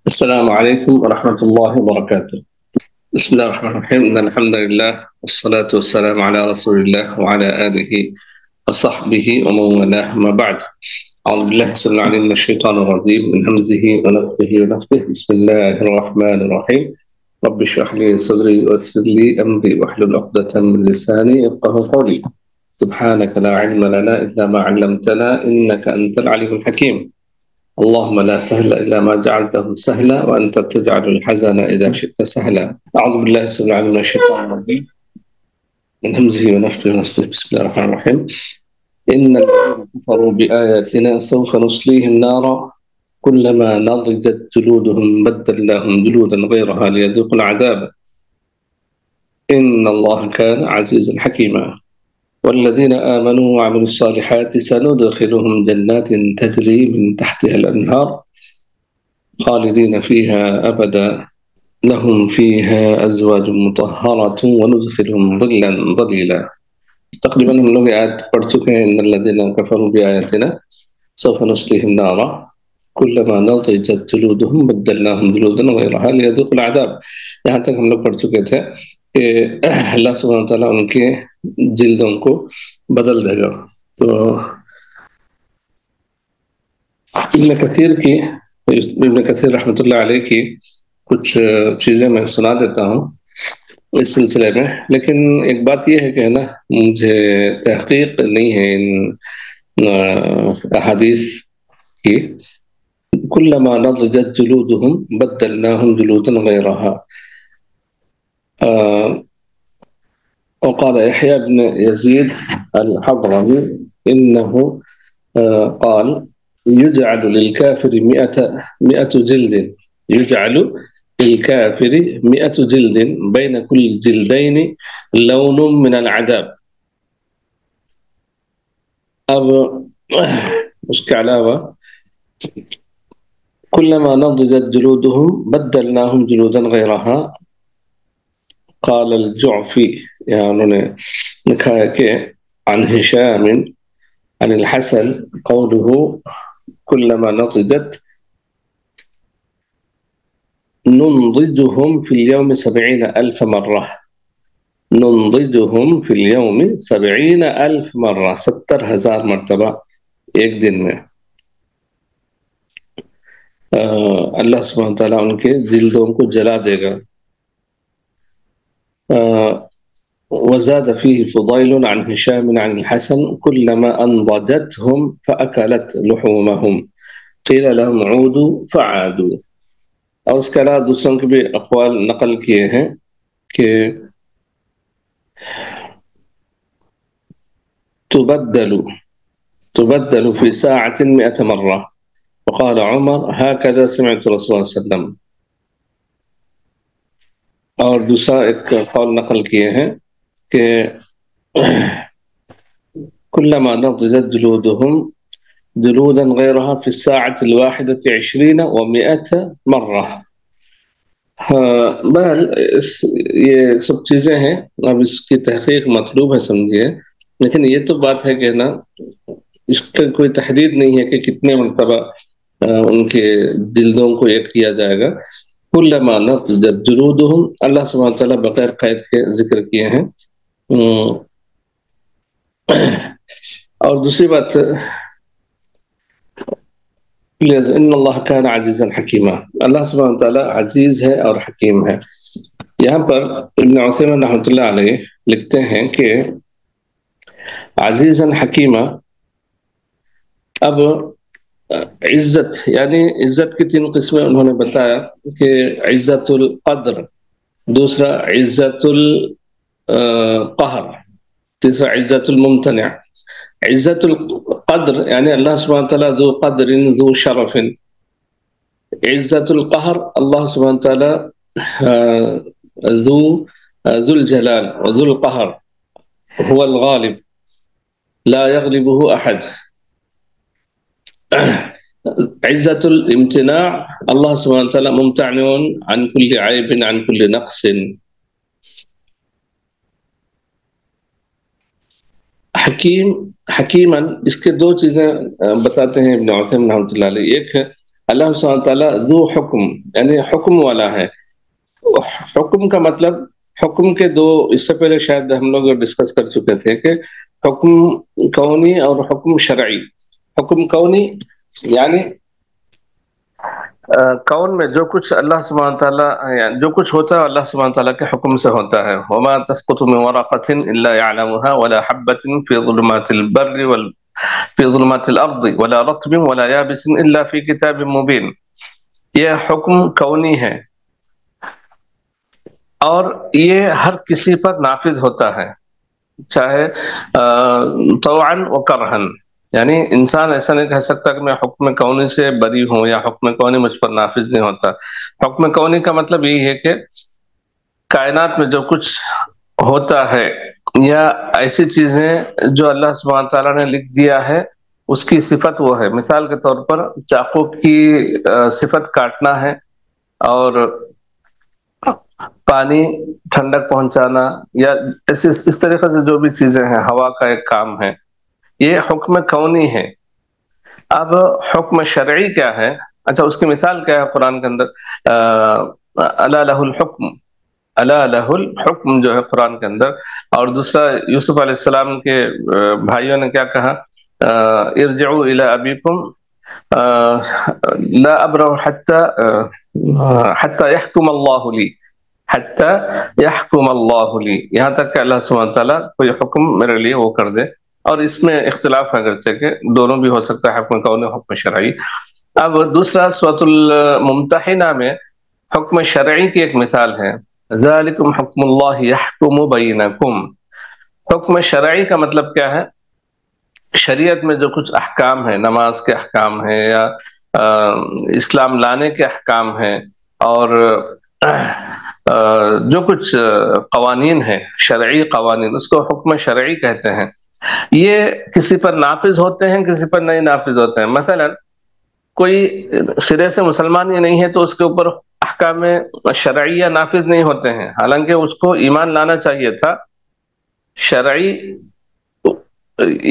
السلام عليكم ورحمة الله وبركاته. بسم الله الرحمن الرحيم. إن الحمد لله والصلاة والسلام على رسول الله وعلى آله وصحبه ومن والاه. ما بعد، أعوذ بالله السميع العليم من الشيطان الرجيم من همزه ونفخه ونفثه. بسم الله الرحمن الرحيم. رب اشرح لي صدري ويسر لي أمري واحلل عقدة من لساني يفقهوا قولي. سبحانك لا علم لنا إلا ما علمتنا إنك أنت العليم الحكيم. اللهم لا سهل إلا ما جعلته سهلا وأنت تجعل الحزن إذا شئت سهلا. أعوذ بالله السميع العليم من الشيطان الرجيم من همزه ونفخه ونفثه. بسم الله الرحمن الرحيم. إن الذين كفروا بآياتنا سوف نصليهم نارا كلما نضجت جلودهم بدلناهم جلودا غيرها ليذوقوا العذاب إن الله كان عزيزا حكيما. والذين آمنوا وعملوا الصالحات سندخلهم جنات تجري من تحتها الأنهار خالدين فيها أبدا لهم فيها أزواج مطهرة وندخلهم ظلا ظليلا. تقریباً ہم لوگ آیت پڑھ چکے ہیں. ان الذين كفروا بآياتنا سوف نصليهم نارا كلما نضجت جلودهم بدلناهم جلودا غيرها ليذوقوا العذاب. یہاں تک ہم لوگ پڑھ چکے تھے کہ اللہ سبحانہ وتعالیٰ ان کے جلدوں کو بدل دے گا. تو ابن کثیر رحمۃ اللہ علیہ کی کچھ چیزیں میں سنا دیتا ہوں اس سلسلے میں. لیکن ایک بات یہ ہے کہ نا مجھے تحقیق نہیں ہے ان احادیث کی. کلما نضجت جلودهم بدلناهم جلودا غيرها. وقال يحيى بن يزيد الحضرمي إنه قال يجعل للكافر 100 جلد، يجعل للكافر 100 جلد بين كل جلدين لون من العذاب. اب اس کے علاوہ كلما نضجت جلودهم بدلناهم جلودا غيرها. قال الجعفي، يعني انہوں نے لکھا ہے کہ عن هشام عن الحسن قوله كلما نضجت ننضجهم في اليوم 70,000 مرة. ننضجهم في اليوم 70,000 مرة، 70,000 مرتبہ ایک دن میں. اللہ سبحانہ وتعالیٰ ان کے جلدوں کو جلا دے گا. وزاد فيه فضيل عن هشام عن الحسن كلما أنضجتهم فأكلت لحومهم قيل لهم عودوا فعادوا. اور اس کے علاوہ دوسروں کے بھی اقوال نقل کیے ہیں کہ تبدل في ساعة 100 مرة. وقال عمر هكذا سمعت رسول الله صلى الله عليه وسلم. اور دوسرا ایک قول نقل کیے ہیں کہ كلما نضجت جلودهم جلودا غيرها في الساعة الواحدة 20 و100 مرة. بہر یہ سب چیزیں ہیں. اب اس کی تحقیق مطلوب ہے سمجھیے. لیکن یہ تو بات ہے کہ نا اس کا کوئی تحدید نہیں ہے کہ کتنے مرتبہ ان کے جلدوں کو ایک کیا جائے گا. كلما نضجت جلودهم، اللہ سبحانہ وتعالیٰ بغیر قید کے ذکر کیے ہیں. اور دوسری بات ان اللہ کان عزیزا حکیما، اللہ سبحانہ وتعالیٰ عزیز ہے اور حکیم ہے. یہاں پر ابن عثیمین رحمۃ اللہ علیہ لکھتے ہیں کہ عزیزا حکیما. اب عزت، یعنی عزت کی 3 قسمیں انہوں نے بتایا کہ عزت القدر، دوسرا عزت القہر، تیسرا عزت الممتنع. عزت القدر یعنی اللہ سبحانہ وتعالیٰ ذو قدر ذو شرف. عزت القہر اللہ سبحانہ وتعالیٰ ذو الجلال وذو القہر، هو الغالب لا يغلبه احد. عزت الامتناع اللہ سبحانہ وتعالیٰ ممتنع عن كل عیب عن كل نقص. حکیماً اس کے 2 چیزیں بتاتے ہیں ابن عثیمین رحمۃ اللہ علیہ. ایک اللہ سبحانہ تعالیٰ ذو حکم یعنی حکم والا ہے. حکم کا مطلب، حکم کے دو، اس سے پہلے شاید ہم لوگ ڈسکس کر چکے تھے کہ حکم کونی اور حکم شرعی. حکم کونی یعنی کون میں جو کچھ اللہ سبحانہ تعالیٰ یعنی جو کچھ ہوتا ہے اللہ سبحانہ تعالیٰ کے حکم سے ہوتا ہے. وما تسقط من ورقة الا يعلمها ولا حبة في ظلمات البر في ظلمات الارض ولا رطب ولا يابس الا في كتاب مبين. یہ حکم کونی ہے اور یہ ہر کسی پر نافذ ہوتا ہے، چاہے طوعا و کرہن. یعنی انسان ایسا نہیں کہہ سکتا کہ میں حکم کونی سے بری ہوں یا حکم کونی مجھ پر نافذ نہیں ہوتا. حکم کونی کا مطلب یہی ہے کہ کائنات میں جو کچھ ہوتا ہے یا ایسی چیزیں جو اللہ سبحانہ تعالیٰ نے لکھ دیا ہے اس کی صفت وہ ہے. مثال کے طور پر چاقو کی صفت کاٹنا ہے، اور پانی ٹھنڈک پہنچانا، یا اس طریقے سے جو بھی چیزیں ہیں، ہوا کا ایک کام ہے، یہ حکم کونی ہے. اب حکم شرعی کیا ہے؟ اچھا، اس کی مثال کیا ہے قرآن کے اندر؟ الا لہ الحکم، الا لہ الحکم جو ہے قرآن کے اندر. اور دوسرا یوسف علیہ السلام کے بھائیوں نے کیا کہا؟ ارجعوا الی ابیکم لا ابرح حتی یحکم اللہ لی، حتی یحکم اللہ لی، یہاں تک کہ اللہ سبحانہ تعالیٰ کوئی حکم میرے لیے وہ کر دے. اور اس میں اختلاف ہے اگرچہ کہ دونوں بھی ہو سکتا ہے، حکم کونی حکم شرعی. اب دوسرا سورۃ الممتحنہ میں حکم شرعی کی ایک مثال ہے، ذالکم حکم اللہ یحکم بینکم. حکم شرعی کا مطلب کیا ہے؟ شریعت میں جو کچھ احکام ہیں، نماز کے احکام ہیں یا اسلام لانے کے احکام ہیں، اور جو کچھ قوانین ہیں شرعی قوانین، اس کو حکم شرعی کہتے ہیں. یہ کسی پر نافذ ہوتے ہیں، کسی پر نہیں نافذ ہوتے ہیں. مثلا کوئی سرے سے مسلمان ہی نہیں ہے تو اس کے اوپر احکام شرعیہ نافذ نہیں ہوتے ہیں، حالانکہ اس کو ایمان لانا چاہیے تھا. شرعی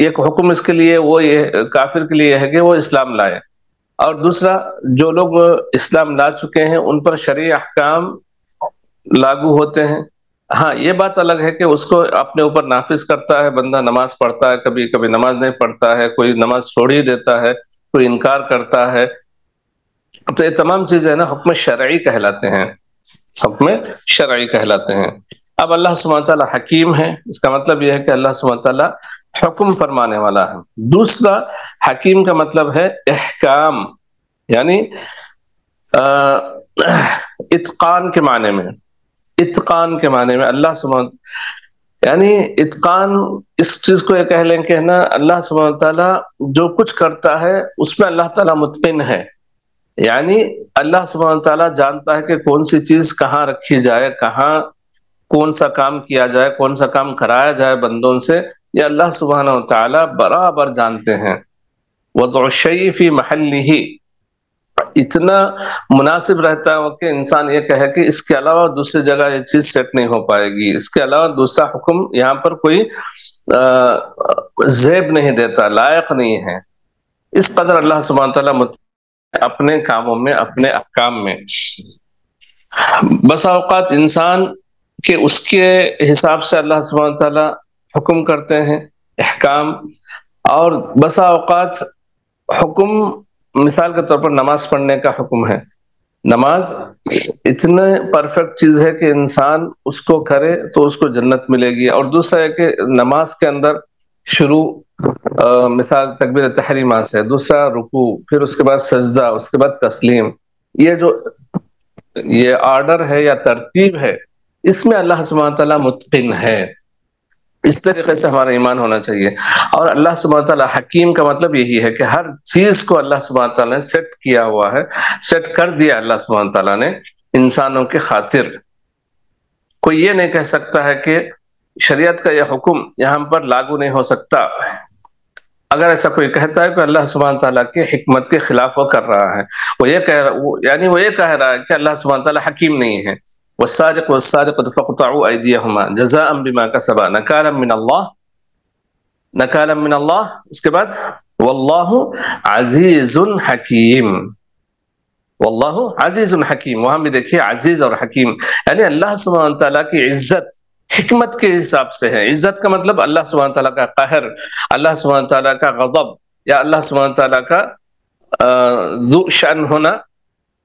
ایک حکم اس کے لیے وہ کافر کے لیے ہے کہ وہ اسلام لائے، اور دوسرا جو لوگ اسلام لا چکے ہیں ان پر شرعی احکام لاگو ہوتے ہیں. ہاں، یہ بات الگ ہے کہ اس کو اپنے اوپر نافذ کرتا ہے بندہ، نماز پڑھتا ہے، کبھی کبھی نماز نہیں پڑھتا ہے، کوئی نماز چھوڑ ہی دیتا ہے، کوئی انکار کرتا ہے. تو یہ تمام چیزیں نا حکم شرعی کہلاتے ہیں، حکم شرعی کہلاتے ہیں. اب اللہ سبحانہ تعالیٰ حکیم ہے، اس کا مطلب یہ ہے کہ اللہ سبحانہ تعالیٰ حکم فرمانے والا ہے. دوسرا حکیم کا مطلب ہے احکام، یعنی اتقان کے معنی میں. اتقان کے معنی میں اللہ سبحانہ، یعنی اتقان اس چیز کو یہ کہہ لیں کہ نا اللہ سبحانہ تعالیٰ جو کچھ کرتا ہے اس میں اللہ تعالیٰ متقن ہے. یعنی اللہ سبحانہ تعالیٰ جانتا ہے کہ کون سی چیز کہاں رکھی جائے، کہاں کون سا کام کیا جائے، کون سا کام کرایا جائے بندوں سے، یہ اللہ سبحانہ تعالیٰ برابر جانتے ہیں. وضع الشیء فی محلہ، اتنا مناسب رہتا ہے کہ انسان یہ کہے کہ اس کے علاوہ دوسری جگہ یہ چیز سیٹ نہیں ہو پائے گی، اس کے علاوہ دوسرا حکم یہاں پر کوئی زیب نہیں دیتا، لائق نہیں ہے. اس قدر اللہ سبحانہ تعالیٰ اپنے کاموں میں، اپنے احکام میں. بسا اوقات انسان کہ اس کے حساب سے اللہ سبحانہ تعالیٰ حکم کرتے ہیں احکام، اور بسا اوقات حکم مثال کے طور پر نماز پڑھنے کا حکم ہے. نماز اتنے پرفیکٹ چیز ہے کہ انسان اس کو کرے تو اس کو جنت ملے گی. اور دوسرا ہے کہ نماز کے اندر شروع مثال تکبیر تحریمہ سے، دوسرا رکوع، پھر اس کے بعد سجدہ، اس کے بعد تسلیم. یہ جو یہ آرڈر ہے یا ترتیب ہے، اس میں اللہ سبحانہ تعالیٰ متقن ہے. اس طریقے سے ہمارا ایمان ہونا چاہیے. اور اللہ سبحانہ تعالیٰ حکیم کا مطلب یہی ہے کہ ہر چیز کو اللہ سبحانہ تعالیٰ نے سیٹ کیا ہوا ہے، سیٹ کر دیا اللہ سبحانہ تعالیٰ نے انسانوں کے خاطر. کوئی یہ نہیں کہہ سکتا ہے کہ شریعت کا یہ حکم یہاں پر لاگو نہیں ہو سکتا. اگر ایسا کوئی کہتا ہے کہ اللہ سبحانہ تعالیٰ کے حکمت کے خلاف وہ کر رہا ہے، وہ یہ کہہ رہا ہے کہ اللہ سبحانہ تعالیٰ حکیم نہیں ہے. والسارق والسارقة فاقطعوا أيديهما جزاء بما كسبا نكالا من الله. اس کے بعد واللہ عزیز حکیم. واللہ عزیز حکیم، وہاں بھی دیکھیے عزیز اور حکیم، یعنی اللہ سبحانہ تعالیٰ کی عزت حکمت کے حساب سے ہے۔ عزت کا مطلب اللہ سبحانہ تعالیٰ کا قہر، اللہ سبحانہ تعالیٰ کا غضب، یا اللہ سبحانہ تعالیٰ کا ذو شأن ہونا،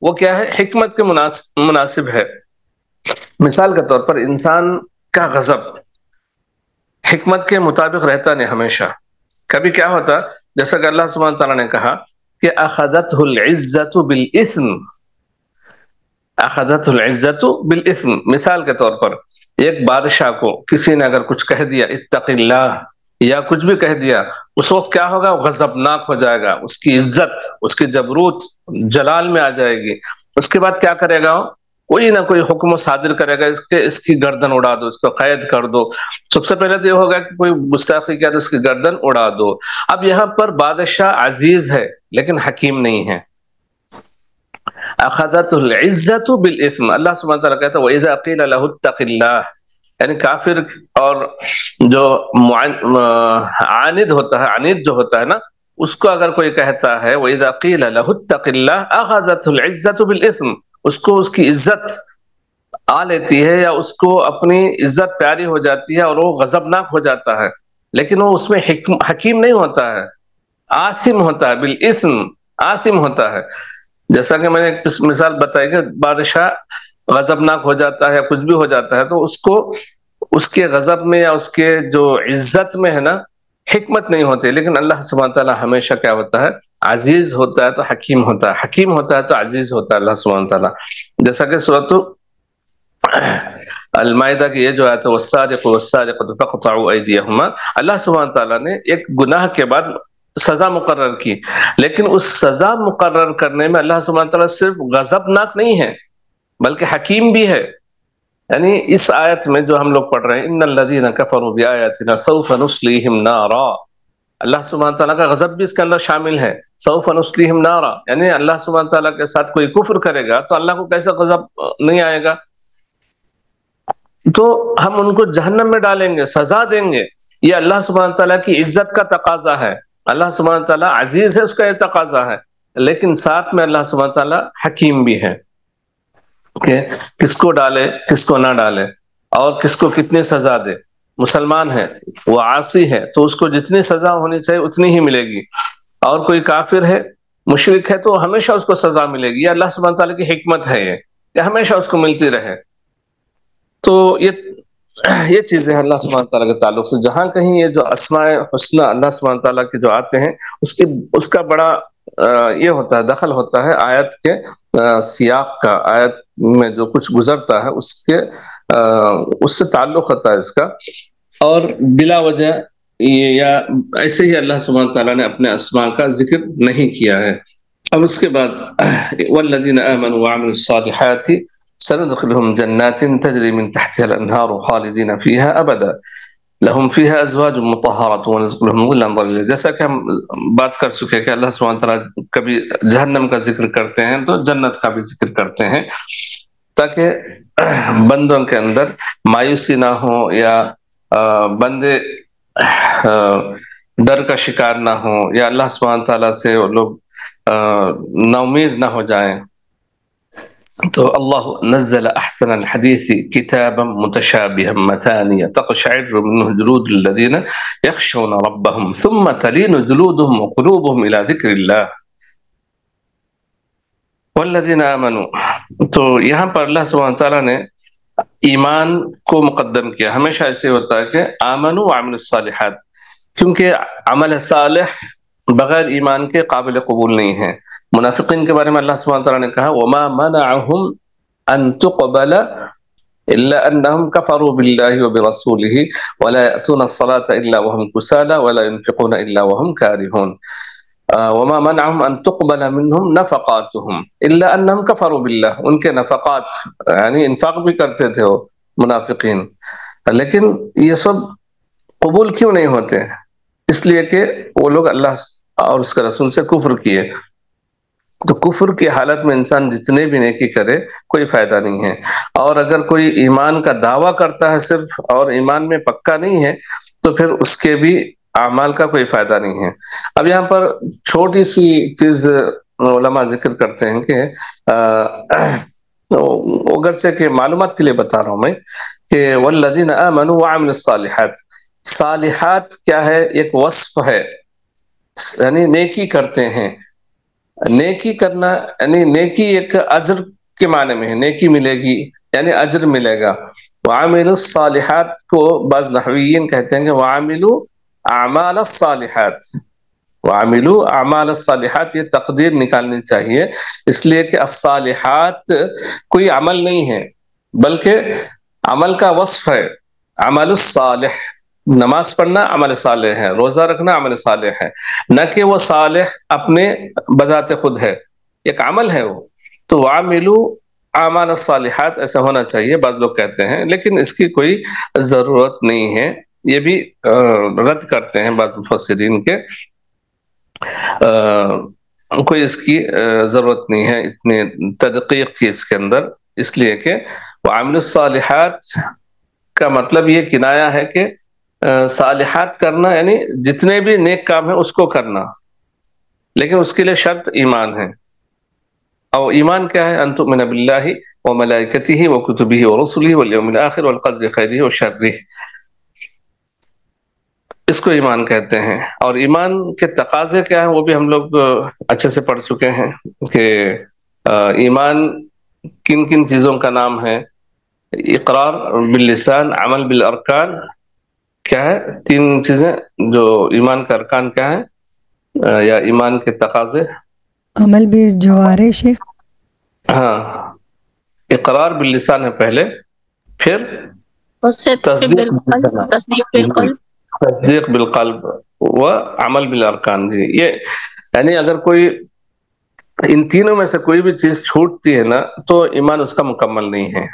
وہ کیا ہے؟ حکمت کے مناسب ہے۔ مثال کے طور پر انسان کا غضب حکمت کے مطابق رہتا نہیں ہمیشہ۔ کبھی کیا ہوتا، جیسا کہ اللہ سبحانہ تعالیٰ نے کہا کہ اخذتہ العزت بالاثم، اخذتہ العزت بالاثم، مثال کے طور پر ایک بادشاہ کو کسی نے اگر کچھ کہہ دیا اتق اللہ یا کچھ بھی کہہ دیا، اس وقت کیا ہوگا؟ غضبناک ہو جائے گا، اس کی عزت، اس کی جبروت جلال میں آ جائے گی۔ اس کے بعد کیا کرے گا؟ کوئی نہ کوئی حکم صادر کرے گا، اس کی گردن اڑا دو، اس کو قید کر دو۔ سب سے پہلے تو یہ ہوگا کہ کوئی گستاخی کیا تو اس کی گردن اڑا دو۔ اب یہاں پر بادشاہ عزیز ہے لیکن حکیم نہیں ہے۔ اخذت العزت بالاثم، اللہ سبحانہ تعالیٰ کہتا ہے وَإِذَا قِيلَ لَهُ اتَّقِ اللَّهِ، یعنی کافر اور جو عاند ہوتا ہے، عنید جو ہوتا ہے نا، اس کو اگر کوئی کہتا ہے وَإِذَا قِيلَ لَهُ اتَّقِ اللَّهِ أَخَذَتْهُ الْعِزَّةُ بِالْإِثْمِ، اس کو اس کی عزت آ لیتی ہے یا اس کو اپنی عزت پیاری ہو جاتی ہے اور وہ غضبناک ہو جاتا ہے، لیکن وہ اس میں حکیم نہیں ہوتا ہے، آثم ہوتا ہے، بالاسم آثم ہوتا ہے۔ جیسا کہ میں نے ایک مثال بتائی کہ بادشاہ غضبناک ہو جاتا ہے یا کچھ بھی ہو جاتا ہے تو اس کو اس کے غضب میں یا اس کے جو عزت میں ہے نا حکمت نہیں ہوتی، لیکن اللہ سبحانہ تعالیٰ ہمیشہ کیا ہوتا ہے؟ عزیز ہوتا ہے تو حکیم ہوتا ہے، حکیم ہوتا ہے تو عزیز ہوتا ہے اللہ سبحانہ تعالیٰ۔ جیسا کہ سورۃ المائدہ کی یہ جو آیت ہے والسارق والسارقۃ فاقطعوا ایدیہما، اللہ سبحانہ تعالیٰ نے ایک گناہ کے بعد سزا مقرر کی، لیکن اس سزا مقرر کرنے میں اللہ سبحانہ تعالیٰ صرف غضبناک نہیں ہے بلکہ حکیم بھی ہے۔ یعنی اس آیت میں جو ہم لوگ پڑھ رہے ہیں ان الذین کفروا بآیاتنا سوف نصلیہم نارا، اللہ سبحانہ تعالیٰ کا غضب بھی اس کے اندر شامل ہے۔ سوف نصلیہم نارا، یعنی اللہ سبحانہ تعالیٰ کے ساتھ کوئی کفر کرے گا تو اللہ کو کیسا غضب نہیں آئے گا؟ تو ہم ان کو جہنم میں ڈالیں گے، سزا دیں گے۔ یہ اللہ سبحانہ تعالیٰ کی عزت کا تقاضا ہے، اللہ سبحانہ تعالیٰ عزیز ہے، اس کا یہ تقاضا ہے، لیکن ساتھ میں اللہ سبحانہ تعالیٰ حکیم بھی ہے کہ کس کو ڈالے کس کو نہ ڈالے اور کس کو کتنی سزا دے۔ مسلمان ہے، وہ عاصی ہے تو اس کو جتنی سزا ہونی چاہیے اتنی ہی ملے گی، اور کوئی کافر ہے، مشرک ہے تو ہمیشہ اس کو سزا ملے گی۔ یہ اللہ سبحانہ تعالیٰ کی حکمت ہے یہ ہمیشہ اس کو ملتی رہے۔ تو یہ چیزیں اللہ سبحانہ تعالیٰ کے تعلق سے، جہاں کہیں یہ جو اسماء حسنہ اللہ سبحانہ تعالیٰ کے جو آتے ہیں اس کا بڑا یہ ہوتا ہے، دخل ہوتا ہے آیت کے سیاق کا، آیت میں جو کچھ گزرتا ہے اس سے تعلق ہوتا ہے اس کا، اور بلا وجہ یا ایسے ہی اللہ سبحانہ تعالیٰ نے اپنے اسماء کا ذکر نہیں کیا ہے۔ اب اس کے بعد والذین آمنوا وعملوا الصالحات سندخلهم جنات تجری من تحتها الانہار خالدین فیہا ابدا لهم فیہا ازواج مطہرۃ وندخلهم ظلا ظلیلا، جیسا کہ ہم بات کر چکے کہ اللہ سبحانہ تعالیٰ کبھی جہنم کا ذکر کرتے ہیں تو جنت کا بھی ذکر کرتے ہیں، تاکہ بندوں کے اندر مایوسی نہ ہو یا بندے ڈر کا شکار نہ ہو یا اللہ سبحانہ تعالیٰ سے وہ لوگ نا امید نہ ہو جائیں۔ تو اللہ نزل احسن الحدیث کتابا متشابہا مثانیہ تقشعر منہ جلود الذین یخشون ربهم ثم تلین جلودهم وقلوبهم الى ذکر اللہ والذین آمنوا۔ تو یہاں پر اللہ سبحانہ تعالیٰ نے ایمان کو مقدم کیا۔ ہمیشہ ایسے ہوتا ہے کہ آمنوا وعملوا الصالحات، کیونکہ عمل صالح بغیر ایمان کے قابل قبول نہیں ہے۔ منافقین کے بارے میں اللہ سبحانہ تعالیٰ نے کہا وَمَا مَنَعَهُمْ أَن تُقْبَلَ إِلَّا أَنَّهُمْ كَفَرُوا بِاللَّهِ وَبِرَسُولِهِ وَلَا يَأْتُونَ الصَّلَاةَ إِلَّا وَهُمْ كُسَالَى وَلَا يُنْفِقُونَ إِلَّا وَهُمْ كَارِهُونَ وَمَا مَنَعَهُمْ أَن تُقْبَلَ مِنْهُمْ نَفَقَاتُهُمْ إِلَّا أَنَّهُمْ كَفَرُوا بِاللَّهِ، ان کے نفقات یعنی انفاق بھی کرتے تھے وہ منافقین، لیکن یہ سب قبول کیوں نہیں ہوتے؟ اس لیے کہ وہ لوگ اللہ اور اس کے رسول سے کفر کیے۔ تو کفر کی حالت میں انسان جتنے بھی نیکی کرے کوئی فائدہ نہیں ہے، اور اگر کوئی ایمان کا دعویٰ کرتا ہے صرف اور ایمان میں پکا نہیں ہے تو پھر اس کے بھی اعمال کا کوئی فائدہ نہیں ہے۔ اب یہاں پر چھوٹی سی چیز علماء ذکر کرتے ہیں کہ اگرچہ کہ معلومات کے لیے بتا رہا ہوں میں کہ والذین آمنوا وعملوا الصالحات، صالحات کیا ہے؟ ایک وصف ہے، یعنی نیکی کرتے ہیں. نیکی کرنا یعنی نیکی ایک اجر کے معنی میں ہے، نیکی ملے گی یعنی اجر ملے گا. وعامل الصالحات کو بعض نحویین کہتے ہیں کہ وعاملوا اعمال الصالحات، وعاملوا اعمال الصالحات، یہ تقدیر نکالنی چاہیے، اس لیے کہ الصالحات کوئی عمل نہیں ہے بلکہ عمل کا وصف ہے. عمل الصالح، نماز پڑھنا عمل صالح ہے، روزہ رکھنا عمل صالح ہے، نہ کہ وہ صالح اپنے بذات خود ہے، ایک عمل ہے وہ. تو وعاملوا اعمال الصالحات ایسا ہونا چاہیے، بعض لوگ کہتے ہیں، لیکن اس کی کوئی ضرورت نہیں ہے. یہ بھی رد کرتے ہیں بعض مفسرین کے، کوئی اس کی ضرورت نہیں ہے اتنے تدقیق کی اس کے اندر، اس لیے کہ وعامل الصالحات کا مطلب یہ کنایا ہے کہ صالحات کرنا یعنی جتنے بھی نیک کام ہیں اس کو کرنا، لیکن اس کے لیے شرط ایمان ہے. اور ایمان کیا ہے؟ ان تؤمن باللہ وملائکتہ وکتبہ ورسلہ والیوم الآخر والقدر خیرہ وشرہ، اس کو ایمان کہتے ہیں. اور ایمان کے تقاضے کیا ہیں وہ بھی ہم لوگ اچھے سے پڑھ چکے ہیں کہ ایمان کن کن چیزوں کا نام ہے. اقرار باللسان، عمل بالارکان، کیا ہے؟ 3 چیزیں جو ایمان کا ارکان کیا ہے یا ایمان کے تقاضے. عمل بالجوارح شیخ. ہاں، اقرار باللسان ہے پہلے، پھر تصدیق بالقلب و عمل بالارکان. جی، یہ یعنی اگر کوئی ان تینوں میں سے کوئی بھی چیز چھوٹتی ہے نا تو ایمان اس کا مکمل نہیں ہے،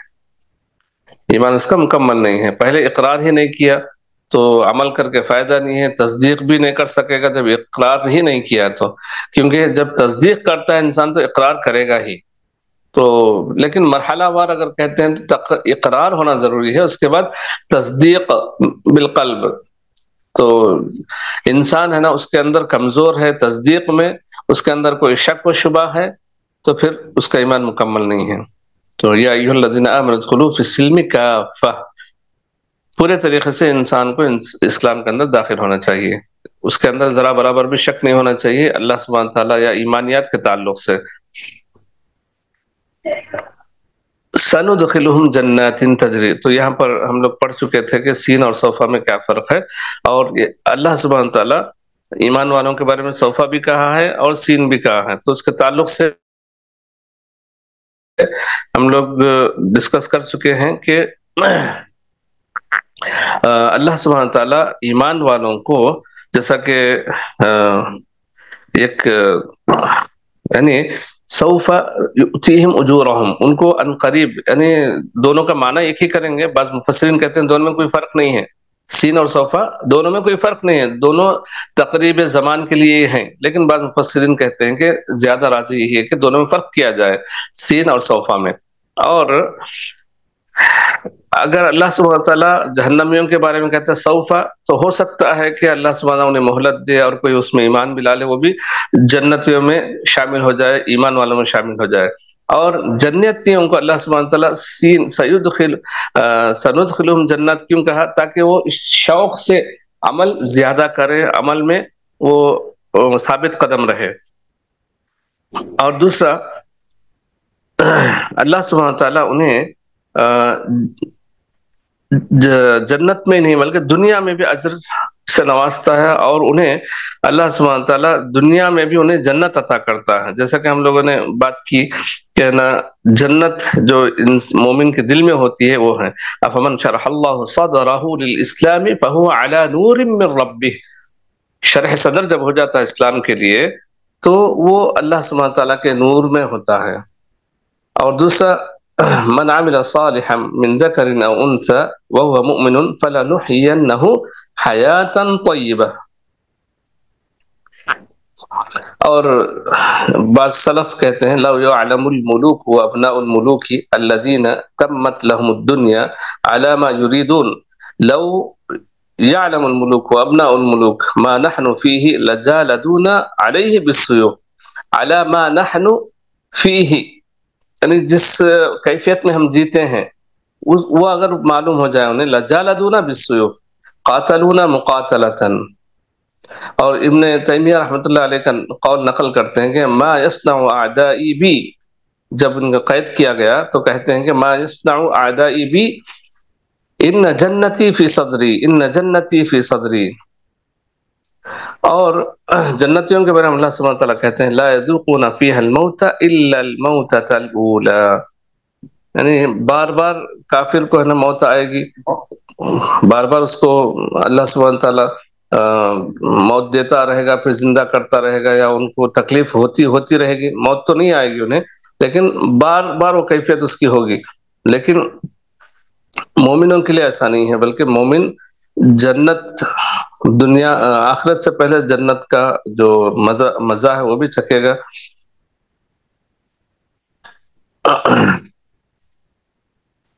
ایمان اس کا مکمل نہیں ہے. پہلے اقرار ہی نہیں کیا تو عمل کر کے فائدہ نہیں ہے، تصدیق بھی نہیں کر سکے گا جب اقرار ہی نہیں کیا تو، کیونکہ جب تصدیق کرتا ہے انسان تو اقرار کرے گا ہی. تو لیکن مرحلہ وار اگر کہتے ہیں تو اقرار ہونا ضروری ہے، اس کے بعد تصدیق بالقلب. تو انسان ہے نا اس کے اندر کمزور ہے تصدیق میں، اس کے اندر کوئی شک و شبہ ہے تو پھر اس کا ایمان مکمل نہیں ہے. تو یا ایھا الذین آمنوا ادخلوا فی السلم کافہ، پورے طریقے سے انسان کو اسلام کے اندر داخل ہونا چاہیے، اس کے اندر ذرا برابر بھی شک نہیں ہونا چاہیے اللہ سبحانہ تعالیٰ یا ایمانیات کے تعلق سے. سندخلہم جنات تجری، تو یہاں پر ہم لوگ پڑھ چکے تھے کہ سین اور صوفہ میں کیا فرق ہے، اور اللہ سبحانہ تعالیٰ ایمان والوں کے بارے میں صوفہ بھی کہا ہے اور سین بھی کہا ہے، تو اس کے تعلق سے ہم لوگ ڈسکس کر چکے ہیں کہ اللہ سبحانہ تعالیٰ ایمان والوں کو جیسا کہ ایک یعنی سوف یؤتیہم اجورہم، ان کو ان قریب، یعنی دونوں کا معنی ایک ہی کریں گے. بعض مفسرین کہتے ہیں دونوں میں کوئی فرق نہیں ہے، سین اور صوفہ دونوں میں کوئی فرق نہیں ہے، دونوں تقریب زمان کے لیے ہیں، لیکن بعض مفسرین کہتے ہیں کہ زیادہ راجح یہی ہے کہ دونوں میں فرق کیا جائے، سین اور صوفہ میں. اور اگر اللہ سبحانہ تعالیٰ جہنمیوں کے بارے میں کہتا ہے صوفہ، تو ہو سکتا ہے کہ اللہ سبحانہ انہیں مہلت دے اور کوئی اس میں ایمان بھی لالے، وہ بھی جنتیوں میں شامل ہو جائے، ایمان والوں میں شامل ہو جائے. اور جنتیوں کو اللہ سبحانہ تعالیٰ سندخلہم جنات کیوں کہا؟ تاکہ وہ شوق سے عمل زیادہ کرے، عمل میں وہ ثابت قدم رہے. اور دوسرا اللہ سبحانہ تعالیٰ انہیں جنت میں نہیں بلکہ دنیا میں بھی اجر سے نوازتا ہے، اور انہیں اللہ سبحانہ تعالیٰ دنیا میں بھی انہیں جنت عطا کرتا ہے. جیسا کہ ہم لوگوں نے بات کی کہ نا جنت جو مومن کے دل میں ہوتی ہے وہ ہے افمن شرح اللہ صدرہ للاسلام فهو علی نور من ربہ، شرح صدر جب ہو جاتا ہے اسلام کے لیے تو وہ اللہ سبحانہ تعالیٰ کے نور میں ہوتا ہے. اور دوسرا من عمل صالحا من ذکر او انثى وهو مؤمن فلنحيينه حیاتا طیبہ. اور بعض سلف کہتے ہیں لو يعلم الملوک وابناء الملوک الذين تمت لهم الدنيا على ما يريدون لو يعلم الملوک وابناء الملوک ما نحن فيه لجالدونا عليه بالسيوف. علی ما نحن فیہ، یعنی جس کیفیت میں ہم جیتے ہیں وہ اگر معلوم ہو جائے انہیں، لجالدونا بالسیوف قاتلونا مقاتلۃ. اور ابن تیمیہ رحمۃ اللہ علیہ کا قول نقل کرتے ہیں کہ ما یصنع اعدائی بی، جب ان کا قید کیا گیا تو کہتے ہیں کہ ما یصنع اعدائی بی ان جنتی فی صدری، ان جنتی فی صدری. اور جنتیوں کے بارے میں اللہ سبحانہ وتعالیٰ کہتے ہیں لا یذوقون فیہا الموت الا الموتۃ الاولی، یعنی بار بار کافر کو ہے نا موت آئے گی، بار بار اس کو اللہ سبحانہ وتعالیٰ موت دیتا رہے گا، پھر زندہ کرتا رہے گا، یا ان کو تکلیف ہوتی رہے گی، موت تو نہیں آئے گی انہیں، لیکن بار بار وہ کیفیت اس کی ہوگی. لیکن مومنوں کے لیے ایسا نہیں ہے، بلکہ مومن جنت دنیا آخرت سے پہلے جنت کا جو مزہ ہے وہ بھی چکھے گا.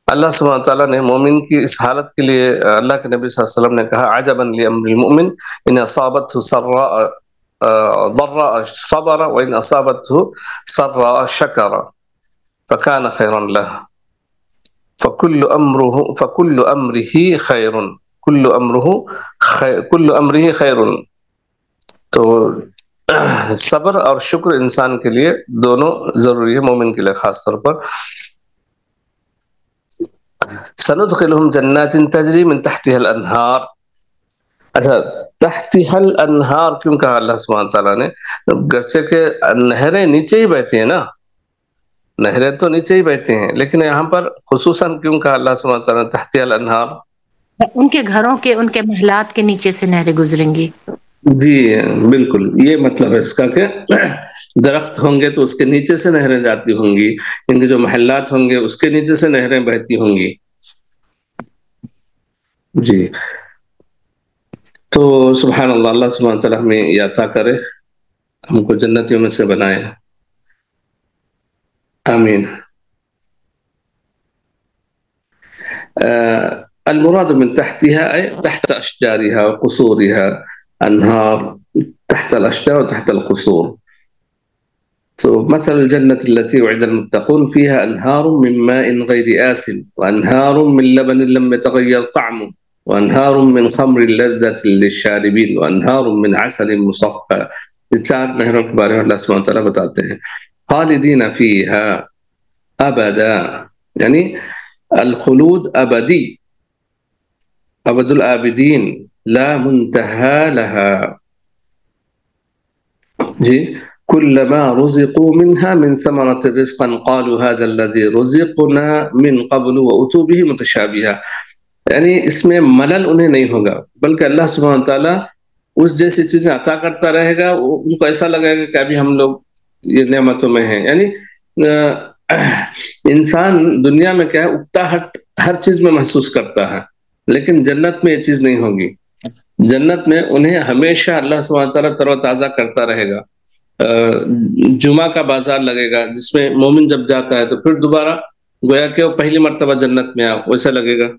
اللہ سبحانہ تعالیٰ نے مومن کی اس حالت کے لیے اللہ کے نبی صلی اللہ علیہ وسلم نے کہا عجبا لامر المؤمن ان اصابته سراء ضراء صبر وان اصابته سراء شكر فكان خيرا له فكل امره خير كل امره خير. تو صبر اور شکر انسان کے لیے دونوں ضروری ہے، مومن کے لیے خاص طور پر. سندخلهم جنات تجری من تحتها الانہار. اچھا، تحتها الانہار کیوں کہا اللہ سبحانہ تعالیٰ نے؟ گرچہ کہ نہریں نیچے ہی بہتی ہیں نا، نہریں تو نیچے ہی بہتی ہیں، لیکن یہاں پر خصوصاً کیوں کہا اللہ سبحانہ تعالیٰ نے تحتها الانہار؟ ان کے گھروں کے، ان کے محلات کے نیچے سے نہریں گزریں گی. جی بالکل، یہ مطلب ہے اس کا کہ درخت ہوں گے تو اس کے نیچے سے نہریں جاتی ہوں گی، ان کے جو محلات ہوں گے اس کے نیچے سے نہریں بہتی ہوں گی. جی تو سبحان اللہ، اللہ سبحانہ تعالیٰ ہمیں یہ عطا کرے، ہم کو جنتیوں میں سے بنائے، آمین. المراد من تحتها أي تحت أشجارها وقصورها، أنهار تحت الأشجار وتحت القصور. مثل الجنة التي وعد المتقون فيها أنهار من ماء غير آسن وأنهار من لبن لم يتغير طعمه وأنهار من خمر لذة للشاربين وأنهار من عسل مصفى. چار نہروں کے بارے میں اللہ سبحانہ وتعالیٰ بتاتے ہیں. خالدین فیہا ابدا، یعنی الخلود ابدی، ابد العابدین، لا منتہى لها. جی كلما رزقوا منها من ثمرة رزقا قالوا هذا الذي رزقنا من قبل وأتوا به متشابها. یعنی اس میں ملل انہیں نہیں ہوگا، بلکہ اللہ سبحانہ تعالیٰ اس جیسی چیزیں عطا کرتا رہے گا، ان کو ایسا لگے گا کہ ابھی ہم لوگ یہ نعمتوں میں ہیں. یعنی انسان دنیا میں کیا ہے، اکتاہٹ ہر چیز میں محسوس کرتا ہے، لیکن جنت میں یہ چیز نہیں ہوگی. جنت میں انہیں ہمیشہ اللہ سبحانہ تعالیٰ تر و تازہ کرتا رہے گا. جمعہ کا بازار لگے گا جس میں مومن جب جاتا ہے تو پھر دوبارہ گویا کہ وہ پہلی مرتبہ جنت میں ویسا لگے گا.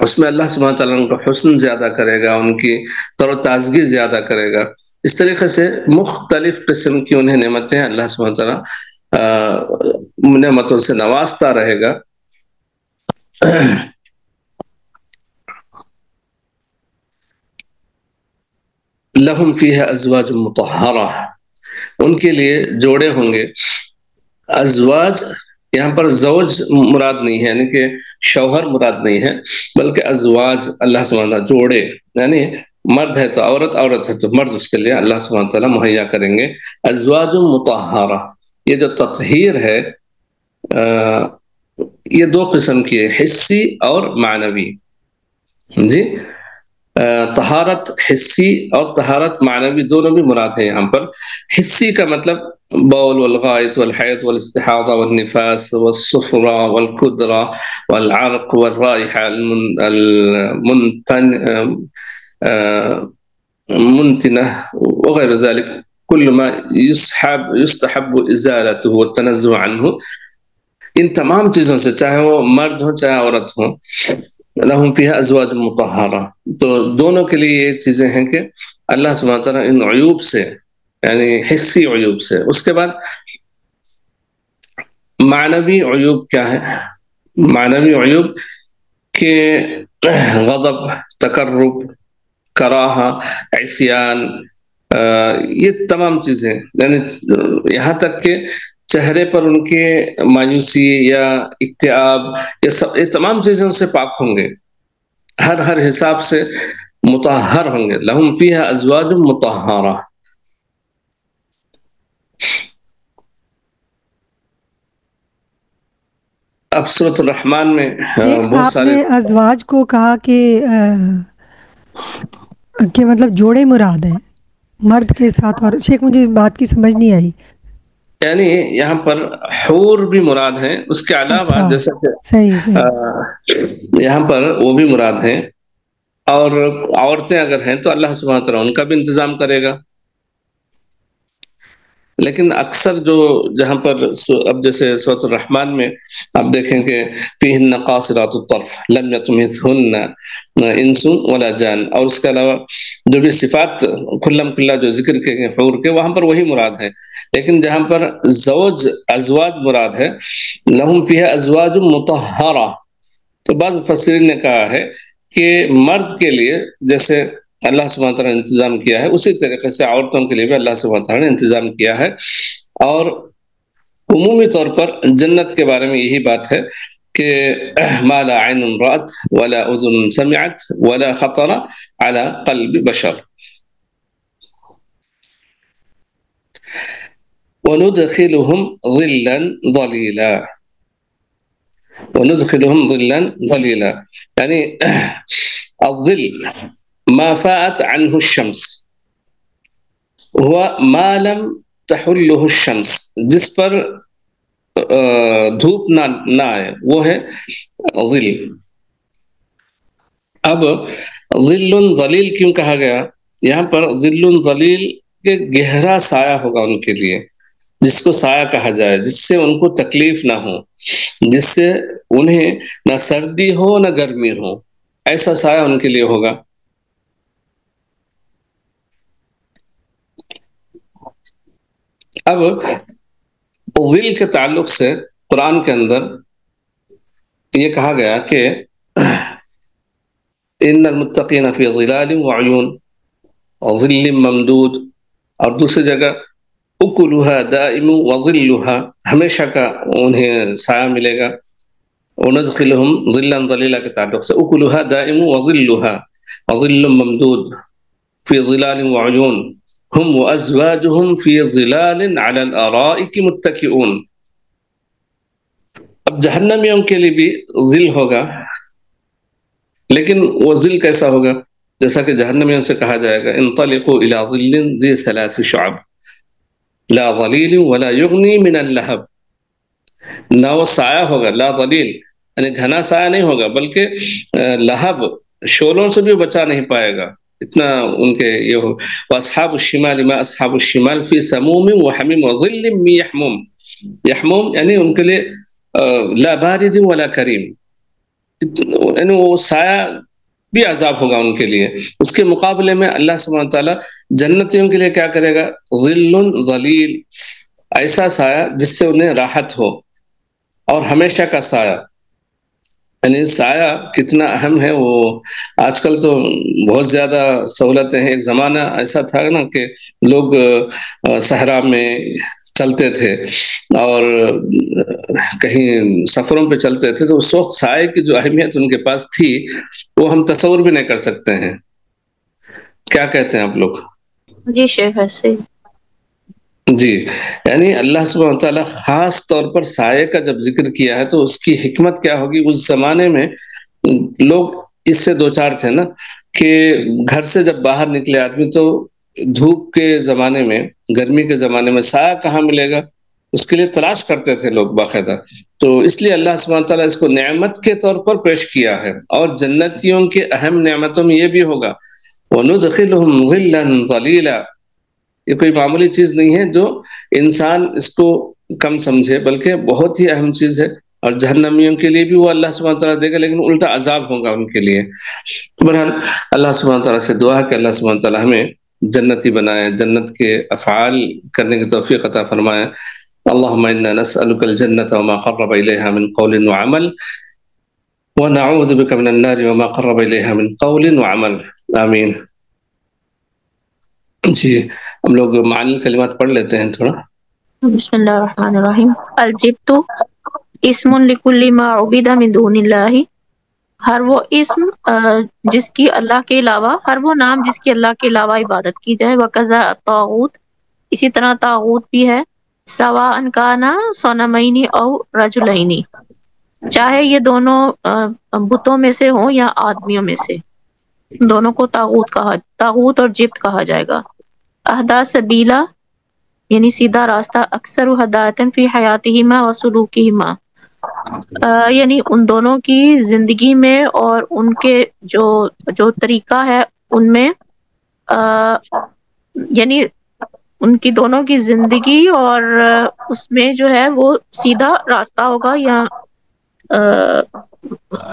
اس میں اللہ سبحانہ تعالیٰ ان کا حسن زیادہ کرے گا، ان کی تر و تازگی زیادہ کرے گا. اس طریقے سے مختلف قسم کی انہیں نعمتیں اللہ سبحانہ تعالیٰ نعمتوں سے نوازتا رہے گا. لہم فیہا ازواج مطہرہ، ان کے لیے جوڑے ہوں گے. ازواج یہاں پر زوج مراد نہیں ہے، یعنی کہ شوہر مراد نہیں ہے، بلکہ ازواج اللہ سبحانہ تعالیٰ جوڑے، یعنی مرد ہے تو عورت، عورت ہے تو مرد، اس کے لیے اللہ سبحانہ تعالیٰ مہیا کریں گے. ازواج مطہرہ، یہ جو تطہیر ہے یہ دو قسم کی ہے، حسی اور معنوی. جی طہارت حسی اور طہارت معنوی دونوں بھی مراد ہے یہاں پر. حسی کا مطلب بول والغائط والحیض والاستحاضہ والنفاس والصفرہ والقدرہ والعرق والرائحہ المنتنہ وغیر ذلك، كل ما يستحب ازالته والتنزہ عنہ. ان تمام چیزوں سے، چاہے وہ مرد ہو چاہے عورت ہو، لہم فیہا ازواج مطہرہ، تو دونوں کے لیے یہ چیزیں ہیں کہ اللہ سبحانہ تعالیٰ ان عیوب سے یعنی حسی عیوب سے. اس کے بعد معنوی عیوب کیا ہے؟ معنوی عیوب کہ غضب، تکرب، کراہا، عصیان، یہ تمام چیزیں، یعنی یہاں تک کہ چہرے پر ان کے مایوسی یا اکتئاب، یہ تمام چیزیں ان سے پاک ہوں گے، ہر حساب سے مطہر ہوں گے. لہم فیہا ازواج مطہرہ. اب سورۃ الرحمن میں بہت آپ سارے نے ازواج کو کہا کہ مطلب جوڑے مراد ہیں مرد کے ساتھ، اور شیخ مجھے اس بات کی سمجھ نہیں آئی. یعنی یہاں پر حور بھی مراد ہیں، اس کے علاوہ اچھا، جیسا صحیح کہ یہاں پر وہ بھی مراد ہیں، اور عورتیں اگر ہیں تو اللہ سبحانہ وتعالیٰ ان کا بھی انتظام کرے گا. لیکن اکثر جہاں پر اب جیسے سورۃ الرحمن میں آپ دیکھیں کہ فیہن قاصرات الطرف لم یطمثہن انس ولا جان، اور اس کے علاوہ جو بھی صفات کھلم کھلا جو ذکر کے حور کے، وہاں پر وہی مراد ہے. لیکن جہاں پر ازواج مراد ہے، لہم فیہا ازواج مطہرہ، تو بعض مفسرین نے کہا ہے کہ مرد کے لیے جیسے اللہ سبحانہ تعالیٰ نے انتظام کیا ہے، اسی طریقے سے عورتوں کے لیے بھی اللہ سبحانہ تعالیٰ نے انتظام کیا ہے. اور عمومی طور پر جنت کے بارے میں یہی بات ہے کہ ما لا عین رأت ولا اذن سمعت ولا خطر على قلب بشر. وندخلهم ظلا ظليلا. وندخلهم ظلا ظليلا یعنی الظل ما فاءت عنه الشمس هو ما لم تحله الشمس، جس پر دھوپ نہ آئے، وہ ہے ظل. اب ظل ظلیل کیوں کہا گیا؟ یہاں پر ظل ظلیل کے گہرا سایہ ہوگا ان کے لیے، جس کو سایہ کہا جائے، جس سے ان کو تکلیف نہ ہو، جس سے انہیں نہ سردی ہو نہ گرمی ہو، ایسا سایہ ان کے لیے ہوگا. اب ظل کے تعلق سے قرآن کے اندر یہ کہا گیا کہ ان المتقین فی ظلال وعیون وظل ممدود، اور دوسری جگہ اکلها دائم وظلها، ہمیشہ کا انہیں سایہ ملے گا. وندخلهم ظلا ظلیلا کے تعلق سے اکلها دائم وظلها وظل ممدود فی ظلال وعیون ہم وازواجهم فی ظلال علی الارائک متکئون. اب جہنمیوں کے لیے بھی ظل ہوگا، لیکن وہ ظل کیسا ہوگا؟ جیسا کہ جہنمیوں سے کہا جائے گا انطلقوا الی ظل ذی ثلاث شعب لا ظلیل ولا یغنی من اللہب. نہ وہ سایہ ہوگا، لا ظلیل یعنی گھنا سایہ نہیں ہوگا، بلکہ لہب شولوں سے بھی بچا نہیں پائے گا، اتنا ان کے یہ ہو. واصحاب الشمال ما اصحاب الشمال فی سموم وحمیم وظل من یحموم. یحموم یعنی ان کے لیے لا بارد ولا کریم، یعنی وہ سایہ بھی عذاب ہوگا ان کے لیے. اس کے مقابلے میں اللہ سبحانہ تعالیٰ جنتیوں کے لیے کیا کرے گا؟ ظل ظلیل، ایسا سایہ جس سے انہیں راحت ہو، اور ہمیشہ کا سایہ. یعنی سایہ کتنا اہم ہے، وہ آج کل تو بہت زیادہ سہولتیں ہیں. ایک زمانہ ایسا تھا نا کہ لوگ صحرا میں چلتے تھے اور کہیں سفروں پہ چلتے تھے، تو اس وقت سائے کی جو اہمیت ان کے پاس تھی وہ ہم تصور بھی نہیں کر سکتے ہیں. کیا کہتے ہیں آپ لوگ؟ جی شیخ ایسے جی، یعنی اللہ سبحانہ تعالیٰ خاص طور پر سائے کا جب ذکر کیا ہے تو اس کی حکمت کیا ہوگی. اس زمانے میں لوگ اس سے دو چار تھے نا کہ گھر سے جب باہر نکلے آدمی تو دھوپ کے زمانے میں، گرمی کے زمانے میں سایہ کہاں ملے گا، اس کے لیے تلاش کرتے تھے لوگ باقاعدہ. تو اس لیے اللہ سبحانہ تعالیٰ اس کو نعمت کے طور پر پیش کیا ہے. اور جنتیوں کے اہم نعمتوں میں یہ بھی ہوگا وَنُدْخِلُهُمْ ظِلًّا ظَلِيلًا. یہ کوئی معمولی چیز نہیں ہے جو انسان اس کو کم سمجھے، بلکہ بہت ہی اہم چیز ہے. اور جہنمیوں کے لیے بھی وہ اللہ سبحانہ تعالیٰ دے گا، لیکن الٹا عذاب ہوگا ان کے لیے. بہرحال اللہ سبحانہ تعالیٰ سے دعا ہے کہ اللہ سبحانہ تعالیٰ ہمیں جنتی بنائے، جنت کے افعال کرنے کی توفیق عطا فرمائے. اللهم إنا نسألك الجنة وما قرب إليها من قول وعمل ونعوذ بك من النار وما قرب إليها من قول وعمل. آمین. جی ہم لوگ معنی کلمات پڑھ لیتے ہیں تھوڑا. بسم اللہ الرحمن الرحیم. الجبت اسم لکل ما عبد من دون اللہ، ہر وہ اسم جس کی اللہ کے علاوہ، ہر وہ نام جس کی اللہ کے علاوہ عبادت کی جائے. وکذا الطاغوت، اسی طرح طاغوت بھی ہے. سواء کانا صنمین او رجلین، چاہے یہ دونوں بتوں میں سے ہوں یا آدمیوں میں سے، دونوں کو طاغوت اور جبت کہا جائے گا. اہدا سبیلا، یعنی سیدھا راستہ. اکثر ہدایتن فی حیاتہما و سلوکہما، یعنی ان دونوں کی زندگی میں اور ان کے جو طریقہ ہے ان میں، یعنی ان کی دونوں کی زندگی اور اس میں جو ہے وہ سیدھا راستہ ہوگا یا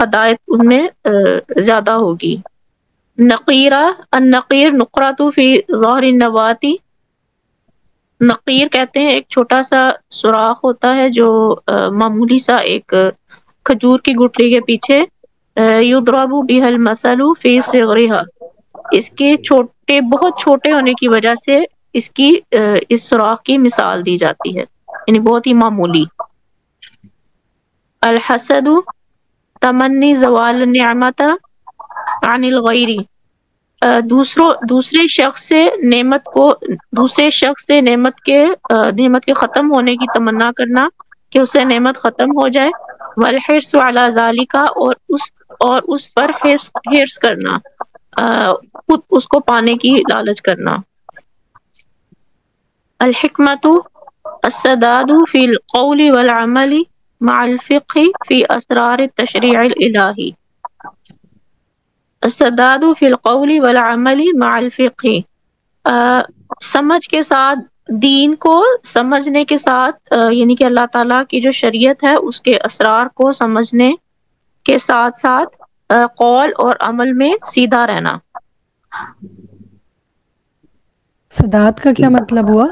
ہدایت ان میں زیادہ ہوگی. نقیرہ، النقیر نقرۃ فی ظہر النواتی، نقیر کہتے ہیں ایک چھوٹا سا سوراخ ہوتا ہے جو معمولی سا ایک کھجور کی گٹلی کے پیچھے. یضرب بها المثل فی صغرها، اس کے چھوٹے، بہت چھوٹے ہونے کی وجہ سے اس سوراخ کی مثال دی جاتی ہے، یعنی بہت ہی معمولی. الحسد تمنی زوال النعمت عن الغیر، دوسرے شخص سے نعمت کے ختم ہونے کی تمنا کرنا کہ اس سے نعمت ختم ہو جائے. والحرص علی ذالک، اور اس پر حرص کرنا، خود اس کو پانے کی لالچ کرنا. الحکمت السداد فی القول والعمل مع الفقہ فی اسرار التشریع الالہی. السداد فی القول والعمل مع الفقہ، سمجھ کے ساتھ، دین کو سمجھنے کے ساتھ، یعنی کہ اللہ تعالیٰ کی جو شریعت ہے اس کے اسرار کو سمجھنے کے ساتھ ساتھ قول اور عمل میں سیدھا رہنا. سداد کا کیا مطلب ہوا؟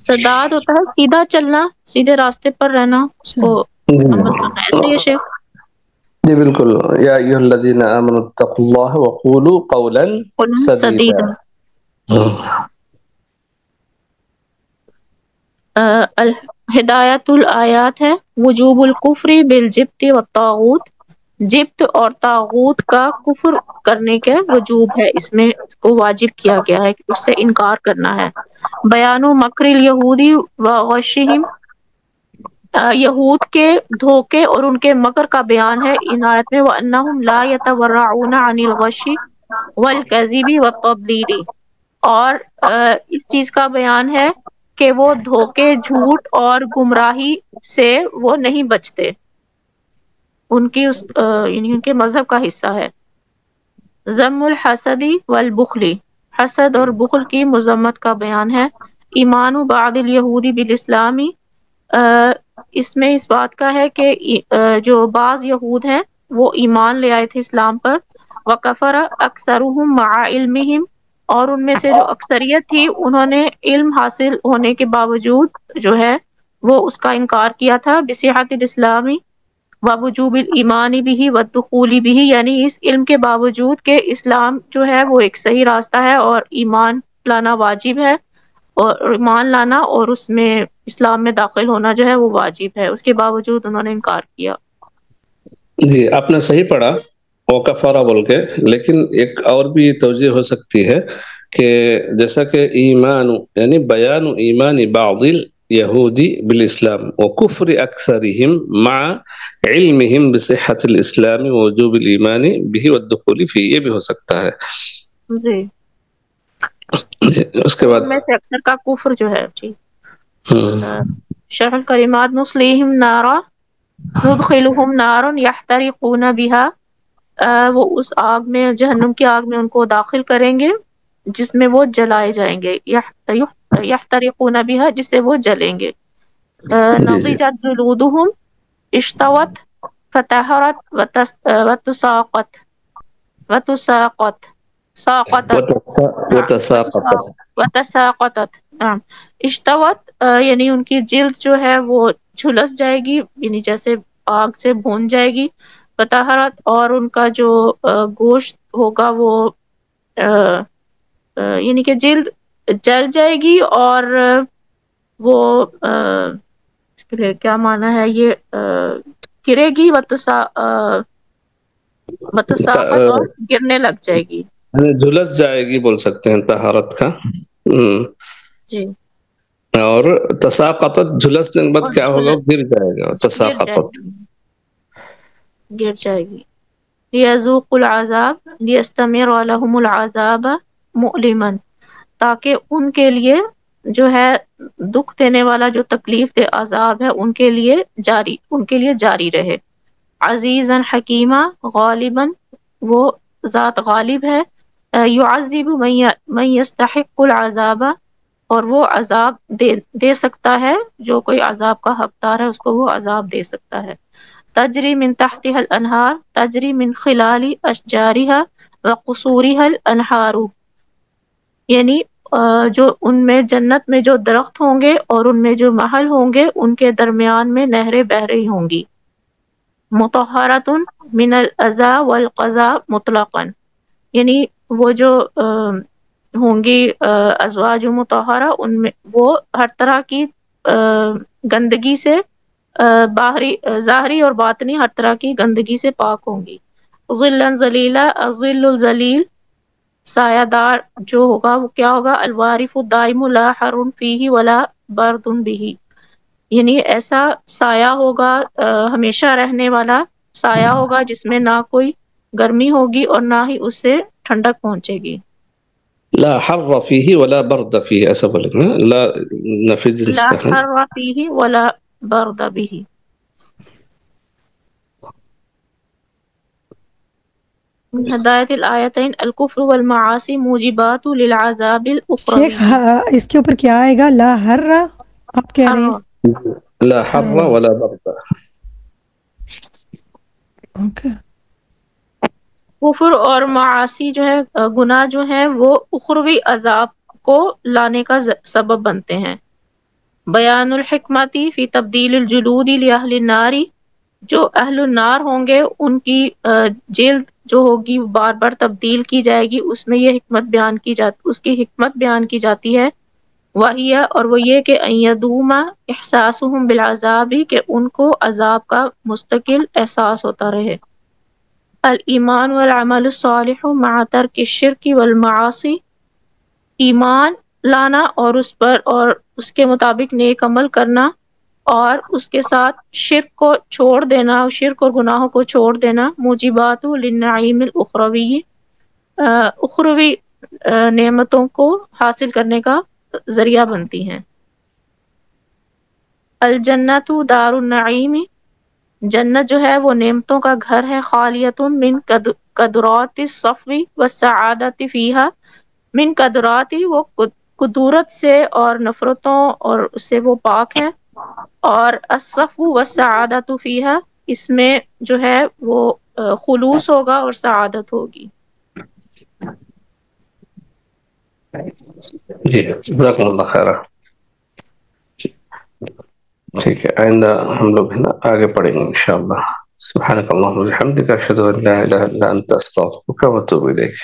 سداد ہوتا ہے سیدھا چلنا، سیدھے راستے پر رہنا، اس کو عمل کرنا. ایسے ہی شیخ. جی بالکل. یا ایھا الذین آمنوا اتقوا اللہ وقولوا قولا سدیدا. ہدایت الآیات ہے وجوب الکفر بالجبت والطاغوت، جبت اور طاغوت کا کفر کرنے کے وجوب ہے، اس میں اس کو واجب کیا گیا ہے کہ اس سے انکار کرنا ہے. بیان مکر الیہودی وغشہم، یہود کے دھوکے اور ان کے مکر کا بیان ہے ان آیت میں. وَأَنَّهُمْ لَا يَتَوَرَّعُونَ عَنِ الْغَشِّ وَالْكَذِبِ وَالتَّضْلِيلِ، اور اس چیز کا بیان ہے کہ وہ دھوکے، جھوٹ اور گمراہی سے وہ نہیں بچتے، ان کی یعنی ان کے مذہب کا حصہ ہے. ذم الحسد والبخل، حسد اور بخل کی مذمت کا بیان ہے. ایمان بعض الیہودی بالاسلامی، اس میں اس بات کا ہے کہ جو بعض یہود ہیں وہ ایمان لے آئے تھے اسلام پر. وکفر اکثرهم مع علمہم، اور ان میں سے جو اکثریت تھی انہوں نے علم حاصل ہونے کے باوجود جو ہے وہ اس کا انکار کیا تھا. بصحت الاسلامی ووجوب الایمان به والدخول به، یعنی اس علم کے باوجود کہ اسلام جو ہے وہ ایک صحیح راستہ ہے اور ایمان لانا واجب ہے، اور ایمان لانا اور اس میں اسلام میں داخل ہونا جو ہے وہ واجب ہے، اس کے باوجود انہوں نے انکار کیا. جی آپ نے صحیح پڑھا وکفارہ بول کے، لیکن ایک اور بھی توجہ ہو سکتی ہے کہ جیسا کہ ایمان یعنی بیان ایمان بعض یہودی بالاسلام وکفر اکثرهم مع علمهم بصحت الاسلام ووجوب الایمان به والدخول فيه، یہ بھی ہو سکتا ہے. جی اس کے بعد ان میں سے اکثر کا کفر جو ہے. جی شرح الکلمات نصلیہم نارا ندخلہم نارا یحترقون بها، وہ اس آگ میں، جہنم کی آگ میں ان کو داخل کریں گے جس میں وہ جلائے جائیں گے. یحترقون بها، جس سے وہ جلیں گے. جی جی نضجت جلودہم اشتوت فتحرت وتساقت. ساقطت وتساقطت. وتساقطت نعم. اشتوت یعنی ان کی جلد جو ہے وہ جھلس جائے گی، یعنی جیسے آگ سے بھون جائے گی. فطہرت اور ان کا جو گوشت ہوگا وہ یعنی کہ جلد جل جائے گی، اور وہ اس کے لیے کیا معنی ہے یہ گرے گی. وتساقط اور گرنے لگ جائے گی. جھلس جائے گی بول سکتے ہیں طہارت کا. جی. اور تساقطت جھلسنے کے بعد اور کیا ہوگا؟ گر جائے گا. گر جائے تساقطت گی، گر جائے گی. لیذوقوا العذاب لیستمر لهم العذاب مؤلما، تاکہ ان کے لیے جو ہے دکھ دینے والا جو تکلیف دہ عذاب ہے ان کے لیے جاری رہے. عزیزا حکیمہ غالبا، وہ ذات غالب ہے. یعذب من یستحق العذاب، اور وہ عذاب دے سکتا ہے جو کوئی عذاب کا حقدار ہے، اس کو وہ عذاب دے سکتا ہے. تجری من تحتها الانہار تجری من خلال اشجارها وقصورها الانہار، یعنی جو ان میں جنت میں جو درخت ہوں گے اور ان میں جو محل ہوں گے ان کے درمیان میں نہریں بہہ رہی ہوں گی. مطہرۃ من الاذى والقذى مطلقا، یعنی وہ جو ہوں گی ازواج مطہرہ، ان میں وہ ہر طرح کی گندگی سے ظاہری اور باطنی ہر طرح کی گندگی سے پاک ہوں گی. ظلا ظلیلا، الظل الظلیل سایہ دار جو ہوگا وہ کیا ہوگا؟ الوارف الدائم لا حر فیہ ولا برد بہ، یعنی ایسا سایہ ہوگا ہمیشہ رہنے والا سایہ ہوگا جس میں نہ کوئی گرمی ہوگی اور نہ ہی اس سے ٹھنڈک پہنچے گی. لا حر فیہ ولا برد فیہ، ایسا بولیں گے. لا نفی جنس لا کا ہے. حر فیہ ولا برد بہ. من ہدایت الآیتین الکفر والمعاصی موجبات للعذاب الاخروی. شیخ اس کے اوپر کیا آئے گا؟ لا حر آپ کہہ رہے ہیں؟ لا حر ولا برد. اوکے. کفر اور معاصی جو ہے گناہ جو ہیں وہ اخروی عذاب کو لانے کا سبب بنتے ہیں. بیان الحکمتی فی تبدیل الجلود لأہل النار، جو اہل النار ہوں گے ان کی جلد جو ہوگی بار بار تبدیل کی جائے گی، اس میں یہ حکمت بیان کی جاتی، اس کی حکمت بیان کی جاتی ہے. وہی اور وہ یہ کہ ان یدوم احساسہم بالعذاب، کہ ان کو عذاب کا مستقل احساس ہوتا رہے. الایمان والعمل الصالح مع ترک الشرک والمعاصی، ایمان لانا اور اس پر اور اس کے مطابق نیک عمل کرنا، اور اس کے ساتھ شرک کو چھوڑ دینا، شرک اور گناہوں کو چھوڑ دینا. موجبات للنعیم الاخروی، اخروی نعمتوں کو حاصل کرنے کا ذریعہ بنتی ہیں. الجنت دار النعیم، جنت جو ہے وہ نعمتوں کا گھر ہے. خالیۃ من قدرات الصفو والسعادت فیہا، من قدرات وہ قدورت سے اور نفرتوں اور اس سے وہ پاک ہے. اور الصفو والسعادت فیہا، اس میں جو ہے وہ خلوص ہوگا اور سعادت ہوگی. جی جزاکم اللہ خیر. ٹھیک ہے، آئندہ ہم لوگ ہے نا آگے پڑھیں گے انشاءاللہ. سبحانک اللہم و بحمدک، اشہد ان لا الہ الا انت، استغفرک و اتوب الیک.